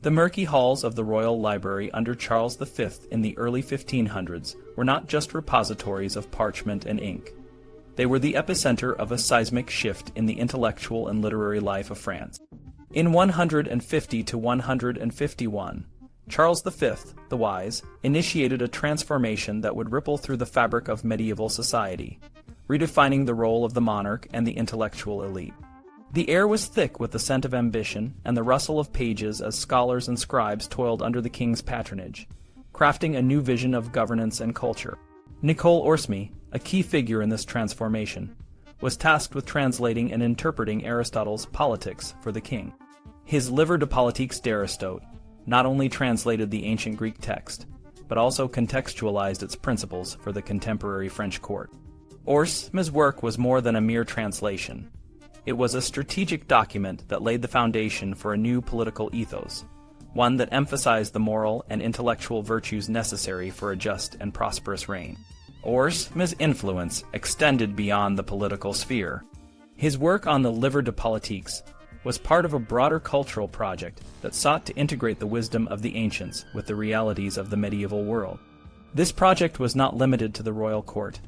The murky halls of the Royal Library under Charles V in the early 1500s were not just repositories of parchment and ink. They were the epicenter of a seismic shift in the intellectual and literary life of France. In 150 to 151, Charles V, the Wise, initiated a transformation that would ripple through the fabric of medieval society, redefining the role of the monarch and the intellectual elite. The air was thick with the scent of ambition and the rustle of pages as scholars and scribes toiled under the king's patronage, crafting a new vision of governance and culture. Nicole Oresme, a key figure in this transformation, was tasked with translating and interpreting Aristotle's Politics for the king. His Livre de Politique d'Aristote not only translated the ancient Greek text, but also contextualized its principles for the contemporary French court. Oresme's work was more than a mere translation. It was a strategic document that laid the foundation for a new political ethos, one that emphasized the moral and intellectual virtues necessary for a just and prosperous reign. Oresme's influence extended beyond the political sphere. His work on the Livre de Politique was part of a broader cultural project that sought to integrate the wisdom of the ancients with the realities of the medieval world. This project was not limited to the royal court.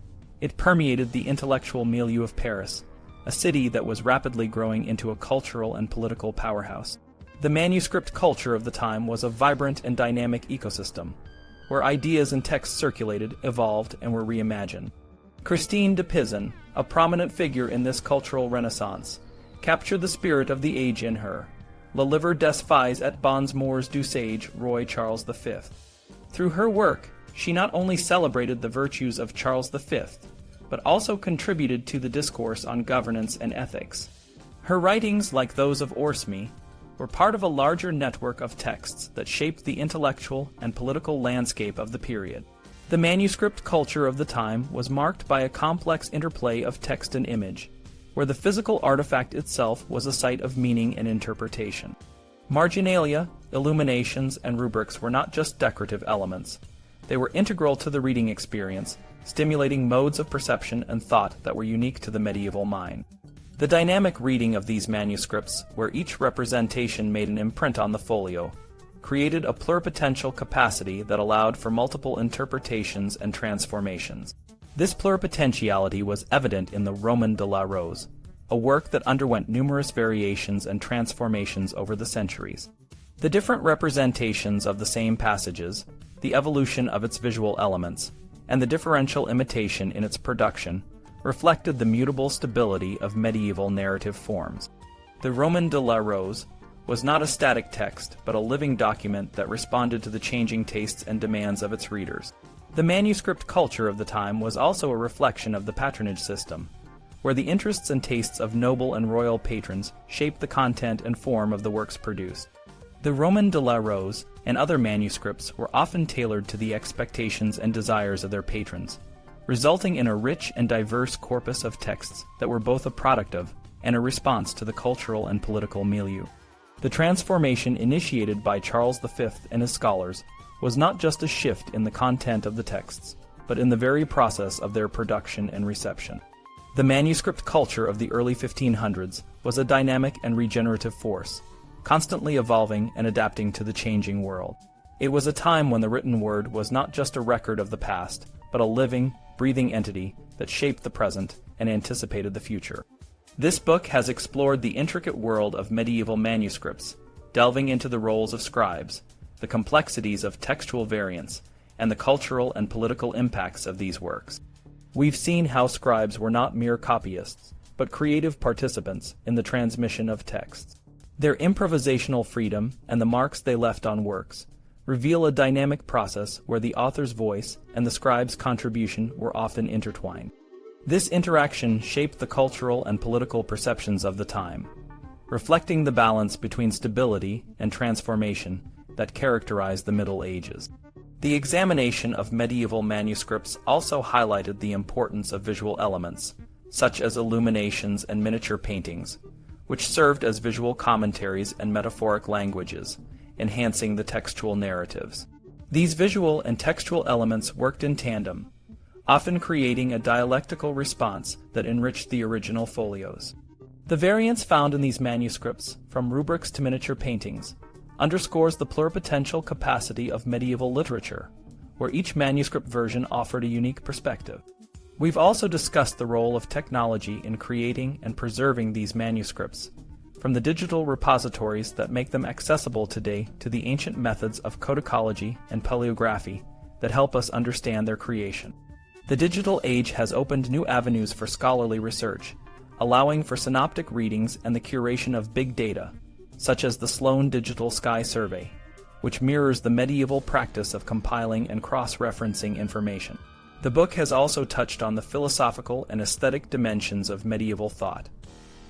It permeated the intellectual milieu of Paris, a city that was rapidly growing into a cultural and political powerhouse. The manuscript culture of the time was a vibrant and dynamic ecosystem, where ideas and texts circulated, evolved, and were reimagined. Christine de Pizan, a prominent figure in this cultural renaissance, captured the spirit of the age in her Le Livre des Faits et Bons Moeurs du Sage Roi Charles V. Through her work, she not only celebrated the virtues of Charles V, but also contributed to the discourse on governance and ethics. Her writings, like those of Oresme, were part of a larger network of texts that shaped the intellectual and political landscape of the period. The manuscript culture of the time was marked by a complex interplay of text and image, where the physical artifact itself was a site of meaning and interpretation. Marginalia, illuminations, and rubrics were not just decorative elements. They were integral to the reading experience, stimulating modes of perception and thought that were unique to the medieval mind. The dynamic reading of these manuscripts, where each representation made an imprint on the folio, created a pluripotential capacity that allowed for multiple interpretations and transformations. This pluripotentiality was evident in the Roman de la Rose, a work that underwent numerous variations and transformations over the centuries. The different representations of the same passages, the evolution of its visual elements, and the differential imitation in its production reflected the mutable stability of medieval narrative forms. The Roman de la Rose was not a static text, but a living document that responded to the changing tastes and demands of its readers. The manuscript culture of the time was also a reflection of the patronage system, where the interests and tastes of noble and royal patrons shaped the content and form of the works produced. The Roman de la Rose and other manuscripts were often tailored to the expectations and desires of their patrons, resulting in a rich and diverse corpus of texts that were both a product of and a response to the cultural and political milieu. The transformation initiated by Charles V and his scholars was not just a shift in the content of the texts, but in the very process of their production and reception. The manuscript culture of the early 1500s was a dynamic and regenerative force, constantly evolving and adapting to the changing world. It was a time when the written word was not just a record of the past, but a living, breathing entity that shaped the present and anticipated the future. This book has explored the intricate world of medieval manuscripts, delving into the roles of scribes, the complexities of textual variants, and the cultural and political impacts of these works. We've seen how scribes were not mere copyists, but creative participants in the transmission of texts. Their improvisational freedom and the marks they left on works reveal a dynamic process where the author's voice and the scribe's contribution were often intertwined. This interaction shaped the cultural and political perceptions of the time, reflecting the balance between stability and transformation that characterized the Middle Ages. The examination of medieval manuscripts also highlighted the importance of visual elements, such as illuminations and miniature paintings, which served as visual commentaries and metaphoric languages, enhancing the textual narratives. These visual and textual elements worked in tandem, often creating a dialectical response that enriched the original folios. The variants found in these manuscripts, from rubrics to miniature paintings, underscores the pluripotential capacity of medieval literature, where each manuscript version offered a unique perspective. We've also discussed the role of technology in creating and preserving these manuscripts, from the digital repositories that make them accessible today to the ancient methods of codicology and paleography that help us understand their creation. The digital age has opened new avenues for scholarly research, allowing for synoptic readings and the curation of big data, such as the Sloan Digital Sky Survey, which mirrors the medieval practice of compiling and cross-referencing information. The book has also touched on the philosophical and aesthetic dimensions of medieval thought,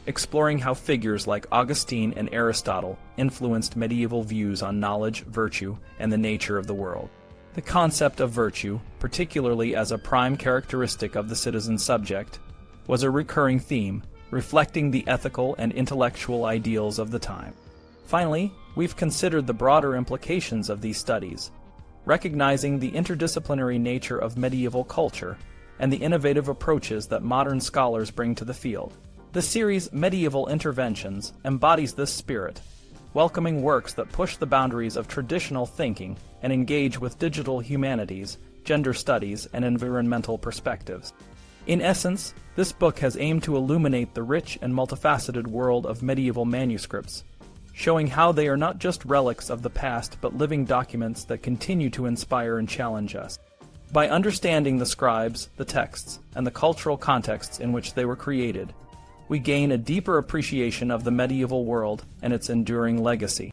exploring how figures like Augustine and Aristotle influenced medieval views on knowledge, virtue, and the nature of the world. The concept of virtue, particularly as a prime characteristic of the citizen subject, was a recurring theme, reflecting the ethical and intellectual ideals of the time. Finally, we've considered the broader implications of these studies, recognizing the interdisciplinary nature of medieval culture and the innovative approaches that modern scholars bring to the field. The series Medieval Interventions embodies this spirit, welcoming works that push the boundaries of traditional thinking and engage with digital humanities, gender studies, and environmental perspectives. In essence, this book has aimed to illuminate the rich and multifaceted world of medieval manuscripts, showing how they are not just relics of the past but living documents that continue to inspire and challenge us. By understanding the scribes, the texts, and the cultural contexts in which they were created, we gain a deeper appreciation of the medieval world and its enduring legacy.